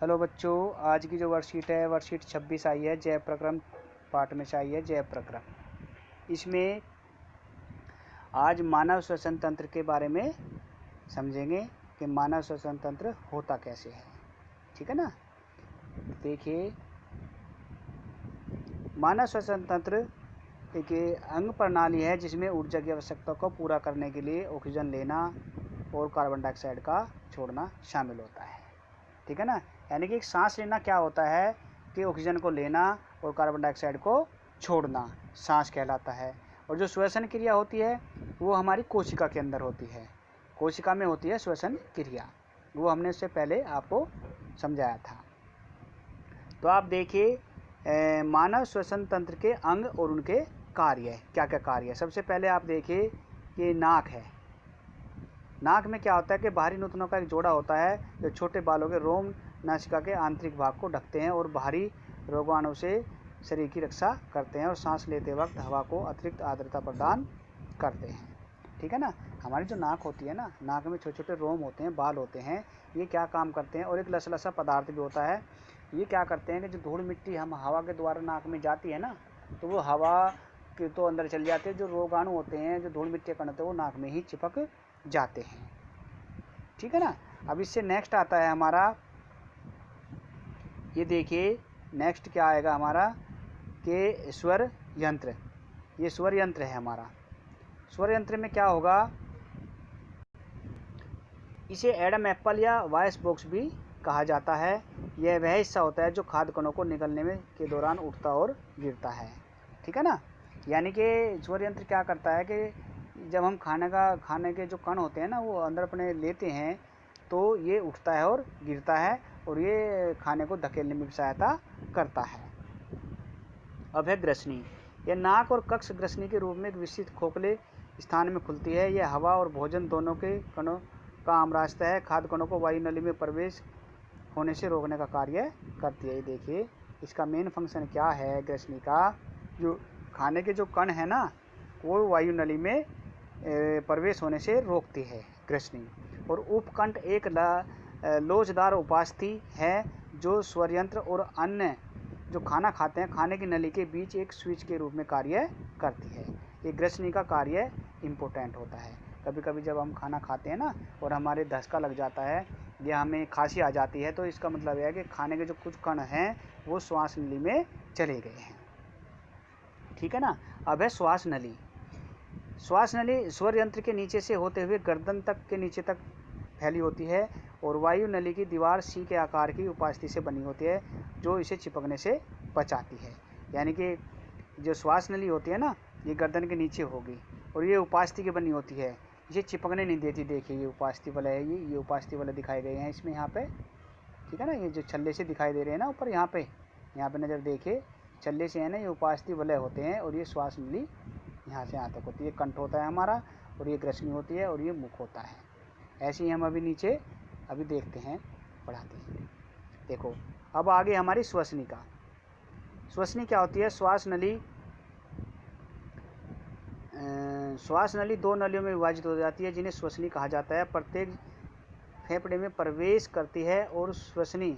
Hello बच्चों, आज की जो वर्कशीट है वर्कशीट 26 आई है, जैव प्रक्रम पार्ट में से आई है जैव प्रक्रम। इसमें आज मानव श्वसन तंत्र के बारे में समझेंगे कि मानव श्वसन तंत्र होता कैसे है। ठीक है ना। देखिए, मानव श्वसन तंत्र एक अंग प्रणाली है जिसमें ऊर्जा की आवश्यकता को पूरा करने के लिए ऑक्सीजन लेना और कार्बन डाइऑक्साइड का छोड़ना शामिल होता है। ठीक है ना। यानी कि सांस लेना क्या होता है कि ऑक्सीजन को लेना और कार्बन डाइऑक्साइड को छोड़ना सांस कहलाता है। और जो श्वसन क्रिया होती है वो हमारी कोशिका के अंदर होती है, कोशिका में होती है श्वसन क्रिया। वो हमने इससे पहले आपको समझाया था। तो आप देखिए मानव श्वसन तंत्र के अंग और उनके कार्य, क्या क्या कार्य है। सबसे पहले आप देखिए कि नाक है। नाक में क्या होता है कि बाहरी नूतनों का एक जोड़ा होता है जो छोटे बालों के रोम नासिका के आंतरिक भाग को ढकते हैं और बाहरी रोगाणु से शरीर की रक्षा करते हैं और सांस लेते वक्त हवा को अतिरिक्त आर्द्रता प्रदान करते हैं। ठीक है ना। हमारी जो नाक होती है ना, नाक में छोटे छोटे रोम होते हैं, बाल होते हैं। ये क्या काम करते हैं, और एक लसलसा पदार्थ भी होता है। ये क्या करते हैं कि जो धूल मिट्टी हम हवा के द्वारा नाक में जाती है ना, तो वो हवा के तो अंदर चल जाते हैं। जो रोगाणु होते हैं, जो धूल मिट्टी कण होते हैं, वो नाक में ही चिपक जाते हैं। ठीक है ना। अब इससे नेक्स्ट आता है हमारा, ये देखिए नेक्स्ट क्या आएगा हमारा कि स्वर यंत्र। ये स्वर यंत्र है हमारा। स्वर यंत्र में क्या होगा, इसे एडम एप्पल या वॉइस बॉक्स भी कहा जाता है। यह वह हिस्सा होता है जो खाद्य कणों को निगलने में के दौरान उठता और गिरता है। ठीक है ना। यानी कि स्वर यंत्र क्या करता है कि जब हम खाने के जो कण होते हैं ना, वो अंदर अपने लेते हैं तो ये उठता है और गिरता है, और ये खाने को धकेलने में भी सहायता करता है। अब है ग्रसनी। यह नाक और कक्ष ग्रसनी के रूप में एक विशिष्ट खोखले स्थान में खुलती है। यह हवा और भोजन दोनों के कणों का आम रास्ता है। खाद्य कणों को वायु नली में प्रवेश होने से रोकने का कार्य करती है। ये देखिए इसका मेन फंक्शन क्या है ग्रसनी का। जो खाने के जो कण है ना, वो वायु नली में प्रवेश होने से रोकती है ग्रसनी। और उपकंठ एक लोचदार उपास्थि है जो स्वरयंत्र और अन्य जो खाना खाते हैं खाने की नली के बीच एक स्विच के रूप में कार्य करती है। ये ग्रसनी का कार्य इम्पोर्टेंट होता है। कभी कभी जब हम खाना खाते हैं ना और हमारे धसका लग जाता है या हमें खांसी आ जाती है, तो इसका मतलब यह है कि खाने के जो कुछ कण हैं वो श्वास नली में चले गए हैं। ठीक है ना। अब है श्वास नली। श्वास नली स्वर यंत्र के नीचे से होते हुए गर्दन तक के नीचे तक फैली होती है और वायु नली की दीवार सी के आकार की उपास्थि से बनी होती है जो इसे चिपकने से बचाती है। यानी कि जो श्वास नली होती है ना, ये गर्दन के नीचे होगी और ये उपास्थि की बनी होती है, इसे चिपकने नहीं देती। देखिए ये उपास्थि वाला है, ये उपास्थि वाले दिखाए गए हैं इसमें यहाँ पे। ठीक है ना। ये जो छल्ले से दिखाई दे रहे हैं ना ऊपर, यहाँ पे नज़र देखिए, छल्ले से है ना, ये उपास्थि वलय होते हैं और ये श्वास नली यहाँ से यहाँ तक होती है। ये कंठ होता है हमारा और ये ग्रसनी होती है और ये मुख होता है। ऐसे ही हम अभी नीचे अभी देखते हैं, पढ़ाते हैं। देखो अब आगे हमारी श्वसनी का। श्वसनी क्या होती है, श्वास नली दो नलियों में विभाजित हो जाती है जिन्हें श्वसनी कहा जाता है। प्रत्येक फेफड़े में प्रवेश करती है और श्वसनी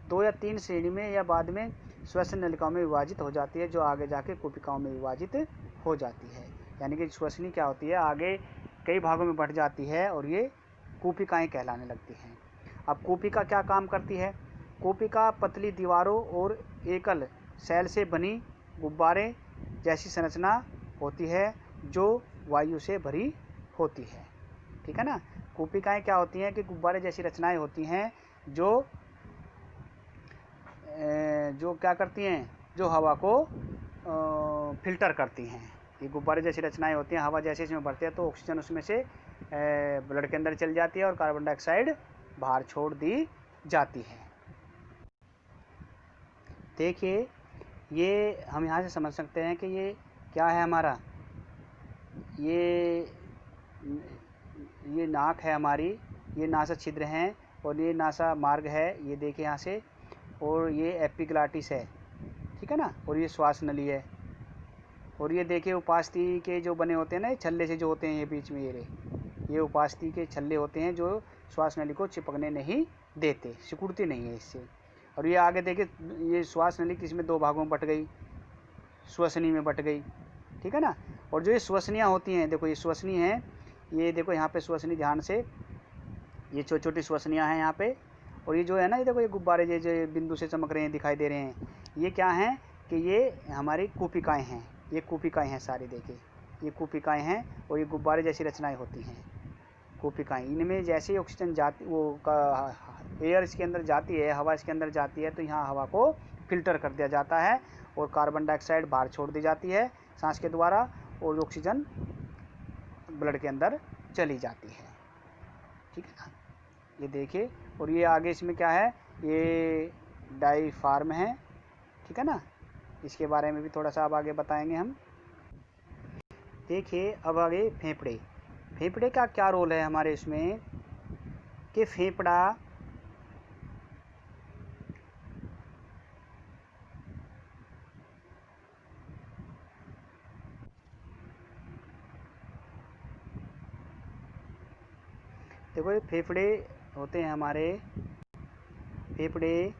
2 या 3 श्रेणी में या बाद में श्वसन नलिकाओं में विभाजित हो जाती है जो आगे जाके कूपिकाओं में विभाजित हो जाती है। यानी कि श्वसनी क्या होती है, आगे कई भागों में बढ़ जाती है और ये कूपिकाएं कहलाने लगती हैं। अब कूपिका क्या काम करती है। कूपिका पतली दीवारों और एकल सेल से बनी गुब्बारे जैसी संरचना होती है जो वायु से भरी होती है। ठीक है ना। कूपिकाएं क्या होती हैं कि गुब्बारे जैसी रचनाएं होती हैं जो क्या करती हैं, जो हवा को फिल्टर करती हैं। ये गुब्बारे जैसी रचनाएं होती हैं, हवा जैसे इसमें भरते हैं तो ऑक्सीजन उसमें से ब्लड के अंदर चल जाती है और कार्बन डाइऑक्साइड बाहर छोड़ दी जाती है। देखिए ये हम यहाँ से समझ सकते हैं कि ये क्या है हमारा, ये नाक है हमारी, ये नासा छिद्र हैं और ये नासा मार्ग है, ये देखिए यहाँ से, और ये एपिग्लाटिस है। ठीक है ना। और ये श्वास नली है और ये देखिए उपास्थि के जो बने होते हैं ना, ये छल्ले से जो होते हैं, ये बीच में ये उपास्थि के छल्ले होते हैं जो श्वास नली को चिपकने नहीं देते, सिकुड़ती नहीं है इससे। और ये आगे देखिए, ये श्वास नली किसमें 2 भागों में बट गई, श्वसनी में बट गई, ठीक है ना। और जो ये श्वसनियाँ होती हैं, देखो ये श्वसनी हैं, ये देखो यहाँ पे श्वसनी, ध्यान से, ये छोटी छोटी श्वसनियाँ हैं यहाँ पे। और ये जो है ना, ये देखो ये गुब्बारे जो बिंदु से चमक रहे हैं, दिखाई दे रहे हैं, ये क्या हैं कि ये हमारी कूपिकाएँ हैं, ये कूपिकाएँ हैं सारी, देखिए ये कूपिकाएँ हैं और ये गुब्बारे जैसी रचनाएँ होती हैं कूपिकाएँ। इनमें जैसे ही ऑक्सीजन जाती, वो एयर इसके अंदर जाती है, हवा इसके अंदर जाती है, तो यहाँ हवा को फिल्टर कर दिया जाता है और कार्बन डाइऑक्साइड बाहर छोड़ दी जाती है सांस के द्वारा, और ऑक्सीजन ब्लड के अंदर चली जाती है, ठीक है ना। ये देखिए, और ये आगे इसमें क्या है, ये डायफ्राम है, ठीक है ना। इसके बारे में भी थोड़ा सा अब आगे बताएंगे हम। देखिए अब आगे फेफड़े, फेफड़े का क्या रोल है हमारे इसमें, कि फेफड़ा देखो, ये फेफड़े होते हैं हमारे, फेफड़े,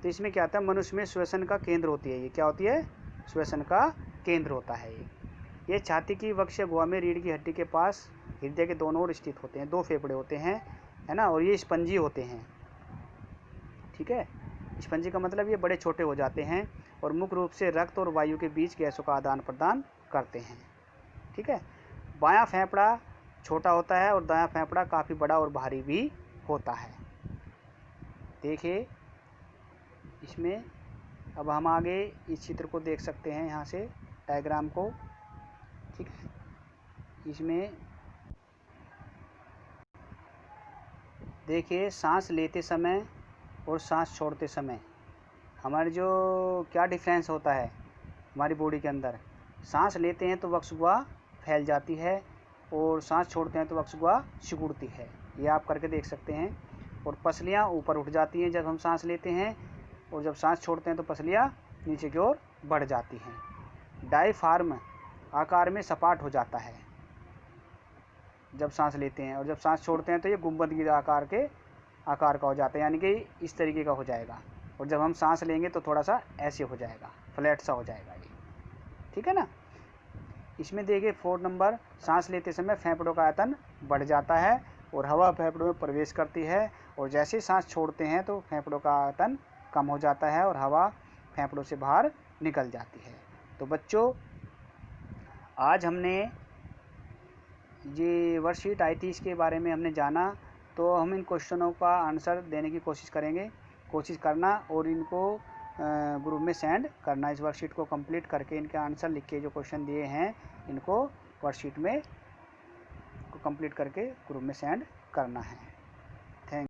तो इसमें क्या आता है, मनुष्य में श्वसन का केंद्र होती है, ये क्या होती है, श्वसन का केंद्र होता है ये छाती की वक्ष गुहा में रीढ़ की हड्डी के पास हृदय के दोनों ओर स्थित होते हैं, 2 फेफड़े होते हैं, है ना। और ये स्पंजी होते हैं, ठीक है। स्पंजी का मतलब ये बड़े छोटे हो जाते हैं और मुख्य रूप से रक्त और वायु के बीच गैसों का आदान प्रदान करते हैं, ठीक है। बायां फेफड़ा छोटा होता है और दायां फेफड़ा काफ़ी बड़ा और भारी भी होता है। देखिए इसमें अब हम आगे इस चित्र को देख सकते हैं, यहाँ से डायग्राम को, ठीक है। इसमें देखिए सांस लेते समय और सांस छोड़ते समय हमारे जो क्या डिफरेंस होता है हमारी बॉडी के अंदर। सांस लेते हैं तो वक्ष गुहा फैल जाती है और सांस छोड़ते हैं तो वक्ष गुहा सिकुड़ती है, ये आप करके देख सकते हैं। और पसलियाँ ऊपर उठ जाती हैं जब हम सांस लेते हैं, और जब सांस छोड़ते हैं तो पसलियाँ नीचे की ओर बढ़ जाती हैं। डायफ्राम आकार में सपाट हो जाता है जब सांस लेते हैं, और जब सांस छोड़ते हैं तो ये गुंबद की आकार का हो जाता है, यानी कि इस तरीके का हो जाएगा। और जब हम सांस लेंगे तो थोड़ा सा ऐसे हो जाएगा, फ्लैट सा हो जाएगा ये, ठीक है ना। इसमें देखिए 4 नंबर, सांस लेते समय फेफड़ों का आयतन बढ़ जाता है और हवा फेफड़ों में प्रवेश करती है, और जैसे ही सांस छोड़ते हैं तो फेफड़ों का आयतन कम हो जाता है और हवा फेफड़ों से बाहर निकल जाती है। तो बच्चों आज हमने ये वर्कशीट आई थी, इसके बारे में हमने जाना, तो हम इन क्वेश्चनों का आंसर देने की कोशिश करना और इनको ग्रुप में सेंड करना। इस वर्कशीट को कंप्लीट करके इनके आंसर लिख के जो क्वेश्चन दिए हैं इनको वर्कशीट में कंप्लीट करके ग्रुप में सेंड करना है।